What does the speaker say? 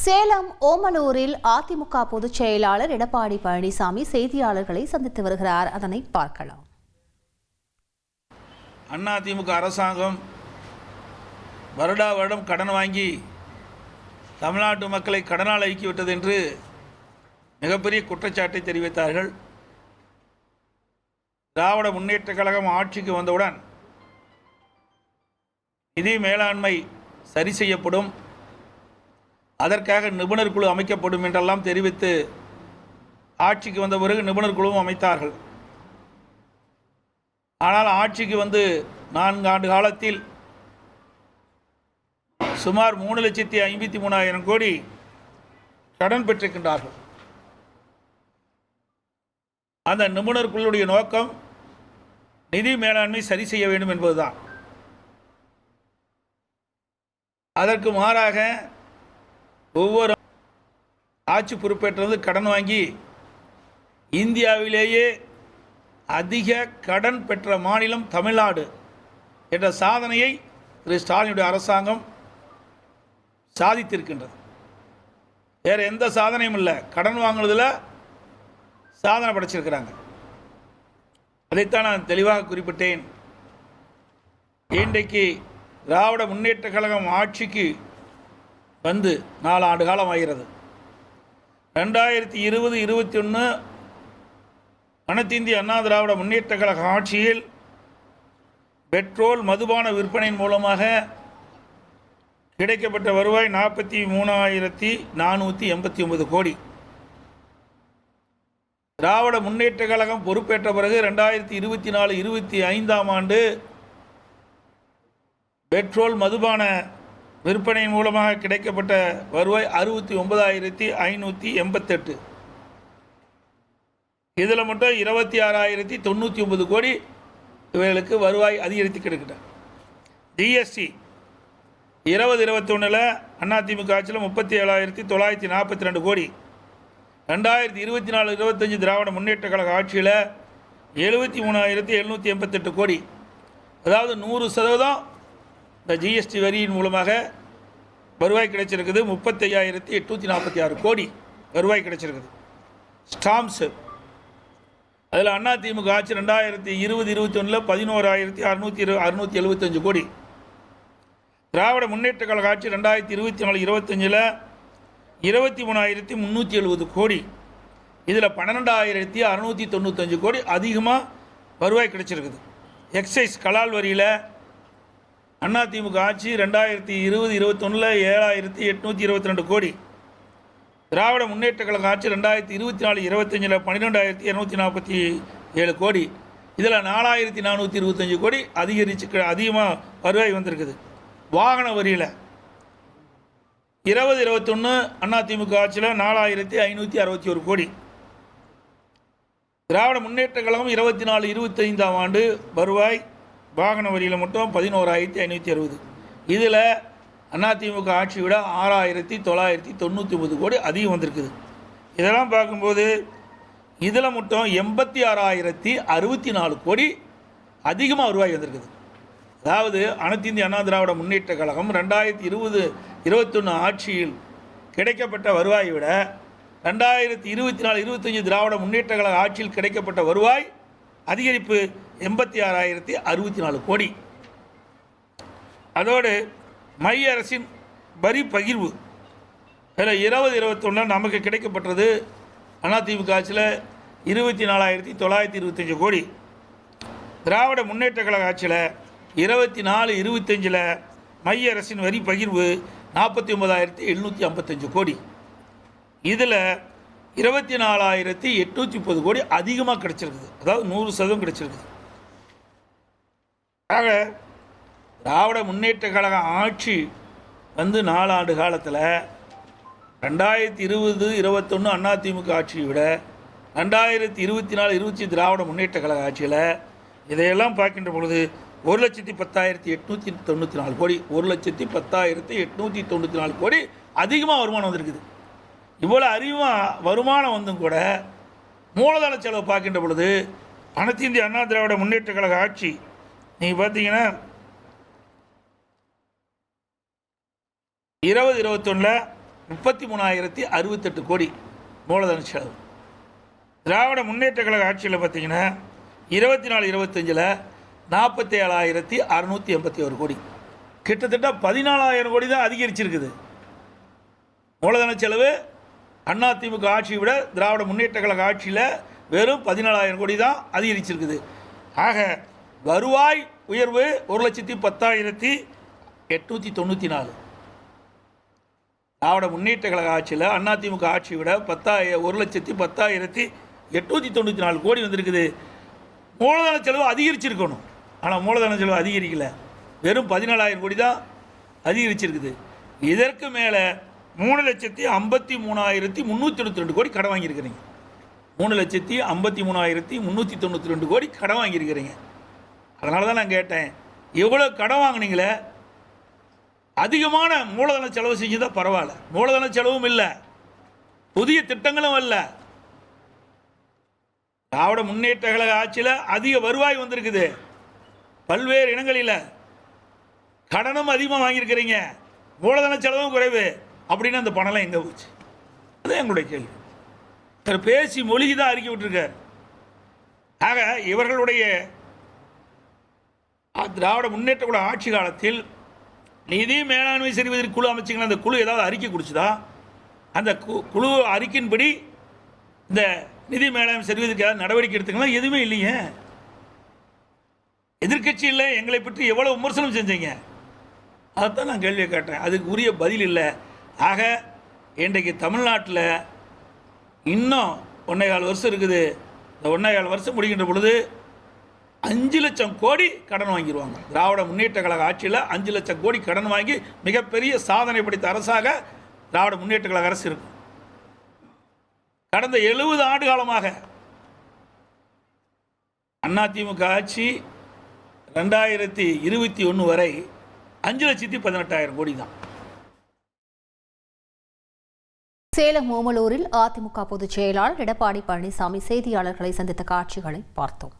சேலம் ஓமலூரில் அதிமுக பொதுச் செயலாளர் எடப்பாடி பழனிசாமி செய்தியாளர்களை சந்தித்து வருகிறார். அதனை பார்க்கலாம். அதிமுக அரசாங்கம் வருடா வருடம் கடன் வாங்கி தமிழ்நாட்டு மக்களை கடனால் ஐக்கிவிட்டது என்று மிகப்பெரிய குற்றச்சாட்டை தெரிவித்தார்கள். திராவிட முன்னேற்றக் கழகம் ஆட்சிக்கு வந்தவுடன் நிதி மேலாண்மை சரி செய்யப்படும், அதற்காக நிபுணர் குழு அமைக்கப்படும் என்றெல்லாம் தெரிவித்து ஆட்சிக்கு வந்த பிறகு நிபுணர் குழுவும் அமைத்தார்கள். ஆனால் ஆட்சிக்கு வந்து 4 ஆண்டு காலத்தில் சுமார் 3,53,000 கோடி கடன் பெற்றிருக்கின்றார்கள். அந்த நிபுணர் குழுவுடைய நோக்கம் நிதி மேலாண்மை சரி செய்ய வேண்டும் என்பதுதான். அதற்கு மாறாக ஒவ்வொரு ஆட்சி பொறுப்பேற்றது கடன் வாங்கி இந்தியாவிலேயே அதிக கடன் பெற்ற மாநிலம் தமிழ்நாடு என்ற சாதனையை திரு ஸ்டாலினுடைய அரசாங்கம் சாதித்திருக்கின்றது. வேறு எந்த சாதனையும் இல்லை, கடன் வாங்குறதுல சாதனை படைச்சிருக்கிறாங்க. அதைத்தான் நான் தெளிவாக குறிப்பிட்டேன். இன்றைக்கு திராவிட முன்னேற்ற கழகம் ஆட்சிக்கு வந்து 4 ஆண்டு காலம் ஆகிறது. 2020-21 அனைத்து இந்திய அண்ணா திராவிட முன்னேற்ற கழக ஆட்சியில் பெட்ரோல் மதுபான விற்பனையின் மூலமாக கிடைக்கப்பட்ட வருவாய் 43,489 கோடி. திராவிட முன்னேற்ற கழகம் பொறுப்பேற்ற பிறகு 2024-25 ஆண்டு பெட்ரோல் மதுபான விற்பனையின் மூலமாக கிடைக்கப்பட்ட வருவாய் 69,588. இதில் மட்டும் 26,099 கோடி இவர்களுக்கு வருவாய் அதிகரித்து கிடைக்கின்றன. ஜிஎஸ்டி 2021 அதிமுக ஆட்சியில் 37,942 கோடி. 2024-25 திராவிட முன்னேற்ற கழக ஆட்சியில் 73,788 கோடி. அதாவது 100% இந்த ஜிஎஸ்டி வரியின் மூலமாக வருவாய் கிடைச்சிருக்குது. 35,846 கோடி வருவாய் கிடைச்சிருக்குது. ஸ்டாம்ப்ஸு அதில் அதிமுக ஆட்சி 2020-21 11,675 கோடி. திராவிட முன்னேற்ற கழக ஆட்சி 2024-25 23,370 கோடி. இதில் 12,695 கோடி அதிகமாக வருவாய் கிடைச்சிருக்குது. எக்ஸைஸ் கலால் வரியில் அதிமுக ஆட்சி 2020-21 7,822 கோடி. திராவிட முன்னேற்ற கழக ஆட்சி 2024-25 12,247 கோடி. இதில் 4,425 கோடி அதிகமாக வருவாய் வந்திருக்குது. வாகன வரியில் 2021 அதிமுக ஆட்சியில் 4,561 கோடி. திராவிட முன்னேற்ற கழகம் 24-25 ஆண்டு வருவாய் வாகன வரியில் மட்டும் 11,560. இதில் அதிமுக ஆட்சி விட 6,999 கோடி அதிகம் வந்திருக்குது. இதெல்லாம் பார்க்கும்போது இதில் மட்டும் 86,064 கோடி அதிகமாக வருவாய் வந்திருக்குது. அதாவது அனைத்து இந்திய அண்ணா திராவிட முன்னேற்ற கழகம் 2020-21 ஆட்சியில் கிடைக்கப்பட்ட வருவாயை விட 2024-25 திராவிட முன்னேற்ற கழக ஆட்சியில் கிடைக்கப்பட்ட வருவாய் அதிகரிப்பு 86,064 கோடி. அதோடு மைய அரசின் வரி பகிர்வு இதில் 2021 நமக்கு கிடைக்கப்பட்டது அதிமுக ஆட்சியில் 24,925 கோடி. திராவிட முன்னேற்ற கழக ஆட்சியில் 24-25 மைய அரசின் வரி பகிர்வு 49,755 கோடி. இதில் 24,830 கோடி அதிகமாக கிடைச்சிருக்குது. அதாவது 100% கிடைச்சிருக்குது. ஆக திராவிட முன்னேற்ற கழக ஆட்சி வந்து 4 ஆண்டு காலத்தில் 2020-21 அதிமுக ஆட்சியை விட 2024-25 திராவிட முன்னேற்ற கழக ஆட்சியில் இதையெல்லாம் பார்க்கின்ற பொழுது 1,10,894 கோடி 1,10,894 கோடி அதிகமாக வருமானம் வந்திருக்குது. இவ்வளோ அதிகமாக வருமானம் வந்தும் கூட மூலதன செலவு பார்க்கின்ற பொழுது அனைத்து இந்திய அண்ணா திராவிட முன்னேற்ற கழக ஆட்சி நீங்கள் பார்த்தீங்கன்னா 2021 33,068 கோடி மூலதன செலவு. திராவிட முன்னேற்ற கழக ஆட்சியில் பார்த்தீங்கன்னா 24-25 47,681 கோடி, கிட்டத்தட்ட 14,000 கோடி தான் அதிகரிச்சிருக்குது. மூலதன செலவு அதிமுக ஆட்சியை விட திராவிட முன்னேற்ற கழக ஆட்சியில் வெறும் 14,000 கோடி தான் அதிகரிச்சிருக்குது. ஆக வருவாய் உயர்வு 1,10,894. திராவிட முன்னேற்ற கழக ஆட்சியில் அதிமுக ஆட்சியை விட 1,10,894 கோடி வந்திருக்குது. மூலதன செலவு அதிகரிச்சிருக்கணும், ஆனால் மூலதன செலவு அதிகரிக்கல, வெறும் 14,000 கோடி தான் அதிகரிச்சிருக்குது. இதற்கு மேலே 3,53,392 கோடி கடன் வாங்கியிருக்கிறீங்க. 3,53,392 கோடி கடன் வாங்கியிருக்கிறீங்க. அதனால தான் நான் கேட்டேன், எவ்வளோ கடன் வாங்கினீங்களே, அதிகமான மூலதன செலவு செஞ்சுதான் பரவாயில்ல. மூலதன செலவும் இல்லை, புதிய திட்டங்களும் இல்லை. திராவிட முன்னேற்ற கழக ஆட்சியில் அதிக வருவாய் வந்திருக்குது, பல்வேறு இனங்களில் கடனும் அதிகமாக வாங்கியிருக்கிறீங்க, மூலதன செலவும் குறைவு. அப்படின்னு அந்த பணம்லாம் எங்கே போச்சு? அதுதான் எங்களுடைய கேள்வி. பேசி மொழிக்கு தான் அறிக்கை விட்டுருக்கார். ஆக இவர்களுடைய திராவிட முன்னேற்ற கழக ஆட்சி காலத்தில் நிதி மேலாண்மை செய்வதற்கு குழு அமைச்சிங்கன்னா அந்த குழு ஏதாவது அறிக்கை கொடுச்சுதா? அந்த குழு அறிக்கையின்படி இந்த நிதி மேலாண்மை செய்வதற்கு ஏதாவது நடவடிக்கை எடுத்துக்கலாம்? எதுவுமே இல்லைங்க. எதிர்கட்சி இல்லை, எங்களை பற்றி எவ்வளோ விமர்சனம் செஞ்சீங்க, அதைத்தான் நான் கேள்வியை கேட்டேன். அதுக்கு உரிய பதில் இல்லை. ஆக இன்றைக்கு தமிழ்நாட்டில் இன்னும் 1.25 வருஷம் இருக்குது. இந்த 1.25 வருஷம் முடிக்கின்ற பொழுது 5 லட்சம் கோடி கடன் வாங்கிடுவாங்க. திராவிட முன்னேற்ற கழக ஆட்சியில் 5 லட்சம் கோடி கடன் வாங்கி மிகப்பெரிய சாதனை படைத்த அரசாக திராவிட முன்னேற்ற கழக அரசு இருக்கும். கடந்த 70 ஆண்டு காலமாக அதிமுக ஆட்சி 2021 வரை 5,18,000 கோடி தான். சேலம் ஓமலூரில் அதிமுக பொதுச் செயலாளர் எடப்பாடி பழனிசாமி செய்தியாளர்களை சந்தித்த காட்சிகளை பார்த்தோம்.